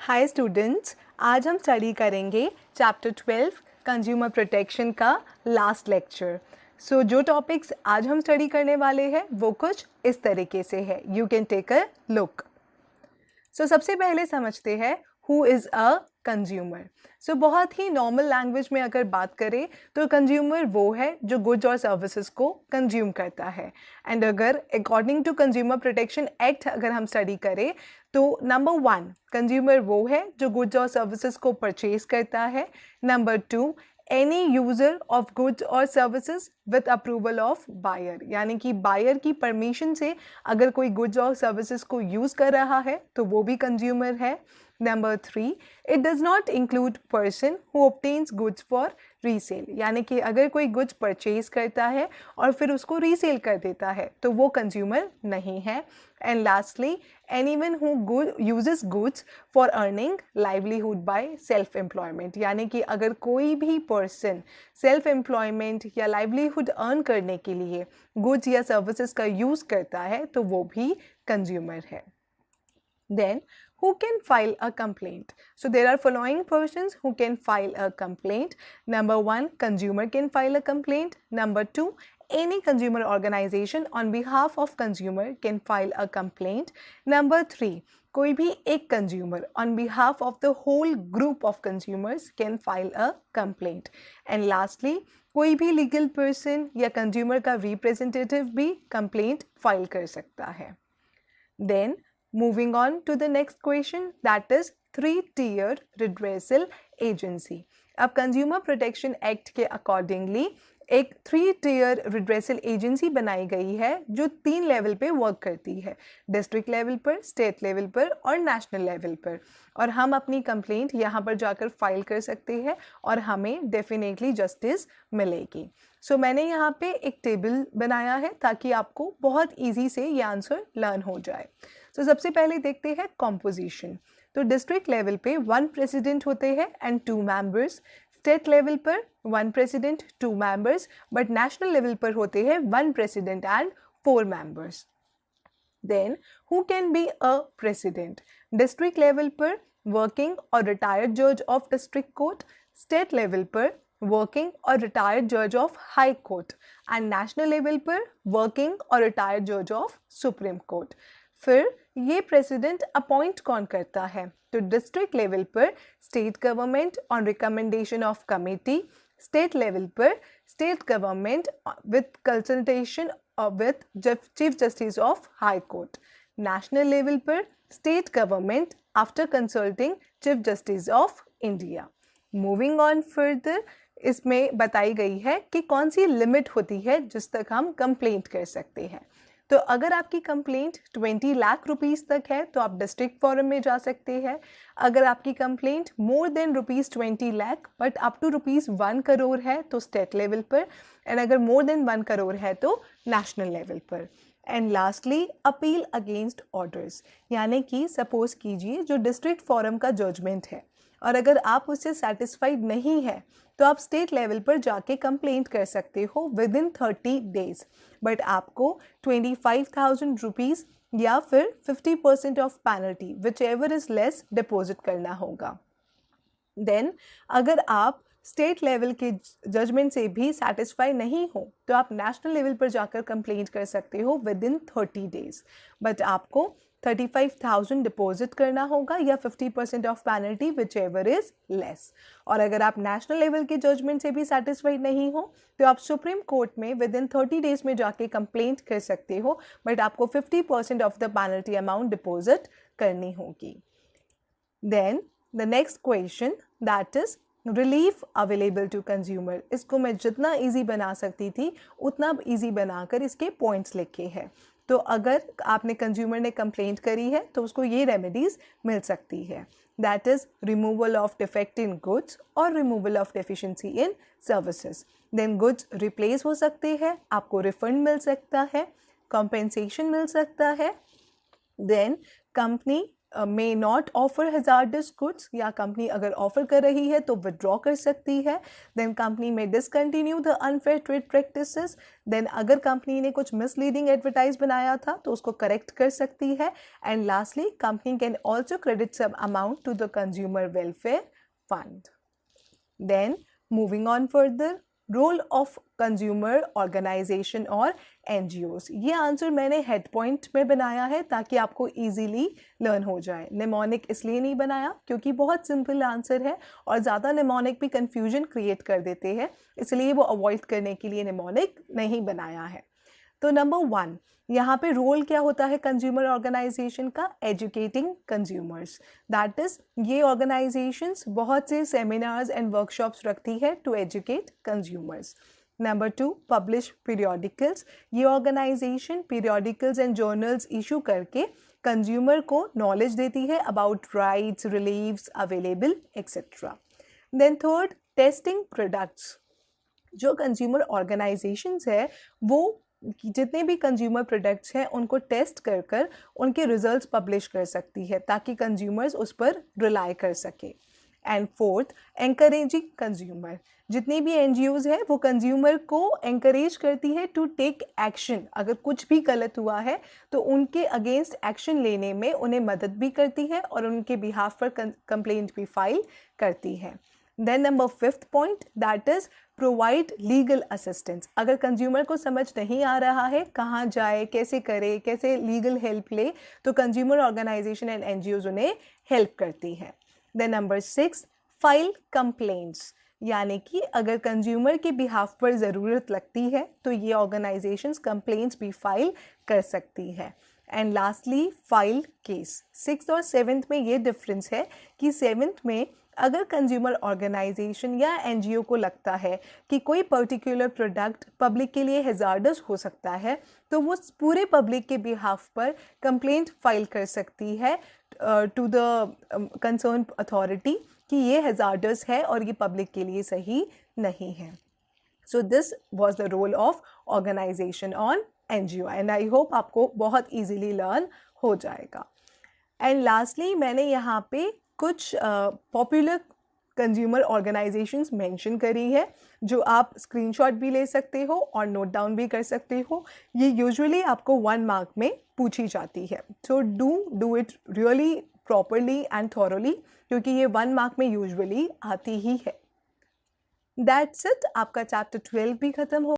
Hi students, आज हम study करेंगे चैप्टर 12 कंज्यूमर प्रोटेक्शन का लास्ट लेक्चर। जो टॉपिक्स आज हम स्टडी करने वाले हैं वो कुछ इस तरीके से है। You can take a look. सबसे पहले समझते हैं हु इज़ अ कंज्यूमर। बहुत ही नॉर्मल लैंग्वेज में अगर बात करें तो कंज्यूमर वो है जो गुड्स और सर्विसेज को कंज्यूम करता है। एंड अगर according to consumer protection act अगर हम स्टडी करें तो नंबर 1 कंज्यूमर वो है जो गुड्स और सर्विसेज को परचेज करता है। Number 2 any user of goods और services with approval of buyer, यानी कि बायर की परमिशन से अगर कोई गुड्स और सर्विसेज को यूज़ कर रहा है तो वो भी कंज्यूमर है। Number 3 it does not include person who obtains goods for resale, यानी कि अगर कोई गुड्स परचेज करता है और फिर उसको रीसेल कर देता है तो वो कंज्यूमर नहीं है। And lastly anyone who uses goods for earning livelihood by self employment, यानी कि अगर कोई भी पर्सन सेल्फ एम्प्लॉयमेंट या लाइवलीहुड अर्न करने के लिए गुड्स या सर्विसेज का यूज़ करता है तो वो भी कंज्यूमर है। Then who can file a complaint? So there are following persons who can file a complaint. Number 1 consumer can file a complaint. Number 2 any consumer organization on behalf of consumer can file a complaint. Number 3 कोई भी एक consumer on behalf of the whole group of consumers can file a complaint. And lastly कोई भी legal person या consumer का representative भी complaint file कर सकता है। Then moving on to the next question, that is 3-tier redressal agency. अब consumer protection act के अकॉर्डिंगली एक 3-tier redressal agency बनाई गई है जो 3 लेवल पे वर्क करती है, डिस्ट्रिक्ट लेवल पर, स्टेट लेवल पर और नेशनल लेवल पर। और हम अपनी कंप्लेंट यहाँ पर जाकर फाइल कर सकते हैं और हमें डेफिनेटली जस्टिस मिलेगी। मैंने यहाँ पे एक टेबल बनाया है ताकि आपको बहुत ईजी से ये आंसर लर्न हो जाए। सबसे पहले देखते हैं कॉम्पोजिशन। डिस्ट्रिक्ट लेवल पे 1 प्रेसिडेंट होते हैं एंड 2 मेंबर्स, स्टेट लेवल पर 1 president 2 members, but national level पर होते हैं 1 president and 4 members. Then who can be a president? District level पर वर्किंग और रिटायर्ड जज of district court, state level पर वर्किंग और रिटायर्ड जज of high Court and national level पर वर्किंग और रिटायर्ड जज ऑफ सुप्रीम कोर्ट। फिर ये प्रेसिडेंट अपॉइंट कौन करता है? तो डिस्ट्रिक्ट लेवल पर state government on recommendation of committee, state level पर state government with consultation with chief justice of high court, national level पर state government after consulting chief justice of India. Moving on further, इसमें बताई गई है कि कौन सी limit होती है जिस तक हम कंप्लेंट कर सकते हैं। तो अगर आपकी कंप्लेंट 20 लाख रुपीस तक है तो आप डिस्ट्रिक्ट फोरम में जा सकते हैं। अगर आपकी complaint more than ₹20 lakh but up to ₹1 crore है तो स्टेट लेवल पर, एंड अगर मोर देन 1 करोड़ है तो नेशनल लेवल पर। And lastly appeal against orders, यानी कि सपोज कीजिए जो डिस्ट्रिक्ट फोरम का जजमेंट है और अगर आप उससे सेटिस्फाइड नहीं है तो आप स्टेट लेवल पर जाके कंप्लेंट कर सकते हो विद इन 30 डेज, बट आपको 25,000 रुपीज़ या फिर 50% of penalty which ever is less deposit करना होगा। देन अगर आप स्टेट लेवल के जजमेंट से भी सेटिस्फाई नहीं हो तो आप नेशनल लेवल पर जाकर कंप्लेंट कर सकते हो विद इन 30 डेज, बट आपको 35,000 डिपॉजिट करना होगा या 50% of penalty which ever is less. और अगर आप नेशनल लेवल के जजमेंट से भी सेटिस्फाइड नहीं हो तो आप सुप्रीम कोर्ट में विद इन 30 डेज में जाके कंप्लेंट कर सकते हो, बट आपको 50% of the penalty amount deposit करनी होगी। Then the next question that is relief available to consumer. इसको मैं जितना ईजी बना सकती थी उतना ईजी बनाकर इसके पॉइंट्स लिखे हैं। तो अगर आपने कंज्यूमर ने कंप्लेंट करी है तो उसको ये रेमेडीज़ मिल सकती है, that is removal of defect in goods और removal of deficiency in services. Then goods replace हो सकते हैं, आपको रिफंड मिल सकता है, कॉम्पेंसेशन मिल सकता है। Then company may not offer hazardous goods, या कंपनी अगर ऑफर कर रही है तो विड्रॉ कर सकती है. देन कंपनी में discontinue the unfair trade practices. Then अगर कंपनी ने कुछ मिसलीडिंग एडवर्टाइज बनाया था तो उसको करेक्ट कर सकती है. And lastly company can also credit some amount to the consumer welfare fund. Then moving on further, role of consumer organization और NGOs. ये आंसर मैंने हेड पॉइंट में बनाया है ताकि आपको इजीली लर्न हो जाए. निमोनिक इसलिए नहीं बनाया क्योंकि बहुत सिंपल आंसर है और ज़्यादा निमोनिक भी कंफ्यूजन क्रिएट कर देते हैं, इसलिए वो अवॉइड करने के लिए निमोनिक नहीं बनाया है. तो नंबर 1, यहाँ पे रोल क्या होता है कंज्यूमर ऑर्गेनाइजेशन का? Educating consumers. दैट इज ये ऑर्गेनाइजेशंस बहुत से सेमिनार्स एंड वर्कशॉप्स रखती है to educate consumers. Number 2, publish periodicals. ये organisation periodicals and journals issue करके कंज्यूमर को नॉलेज देती है about rights, reliefs available etcetera. Then third, testing products. जो कंज्यूमर ऑर्गेनाइजेशंस है वो जितने भी कंज्यूमर प्रोडक्ट्स हैं उनको टेस्ट कर कर उनके रिजल्ट्स पब्लिश कर सकती है ताकि कंज्यूमर्स उस पर रिलाई कर सके. And fourth, encouraging consumer. जितनी भी NGOs है वो कंज्यूमर को एंकरेज करती है टू टेक एक्शन. अगर कुछ भी गलत हुआ है तो उनके अगेंस्ट एक्शन लेने में उन्हें मदद भी करती है और उनके बिहाफ पर कंप्लेंट भी फाइल करती है. Then number 5th point, that is provide legal assistance. अगर कंज्यूमर को समझ नहीं आ रहा है कहाँ जाए, कैसे करे, कैसे लीगल हेल्प ले, तो कंज्यूमर ऑर्गेनाइजेशन एंड NGOs उन्हें हेल्प करती है. Then number 6, file complaints. यानी कि अगर कंज्यूमर के बिहाफ पर ज़रूरत लगती है तो ये ऑर्गेनाइजेशंस कंप्लेंट्स भी फाइल कर सकती है. And lastly, file case. 6th और 7th में ये डिफरेंस है कि 7th में अगर कंज्यूमर ऑर्गेनाइजेशन या NGO को लगता है कि कोई पर्टिकुलर प्रोडक्ट पब्लिक के लिए हैज़ार्डस हो सकता है तो वो पूरे पब्लिक के बिहाफ पर कंप्लेंट फाइल कर सकती है टू द कंसर्न अथॉरिटी कि ये हैज़ार्डस है और ये पब्लिक के लिए सही नहीं है. So this was the role of organization on NGO and I hope आपको बहुत ईजीली लर्न हो जाएगा. एंड लास्टली मैंने यहाँ पे कुछ पॉपुलर कंज्यूमर ऑर्गेनाइजेशंस मेंशन करी है जो आप स्क्रीनशॉट भी ले सकते हो और नोट डाउन भी कर सकते हो. ये यूजुअली आपको 1 मार्क में पूछी जाती है. So do it really properly and thoroughly क्योंकि ये 1 मार्क में यूजुअली आती ही है. That's it. आपका चैप्टर 12 भी ख़त्म हो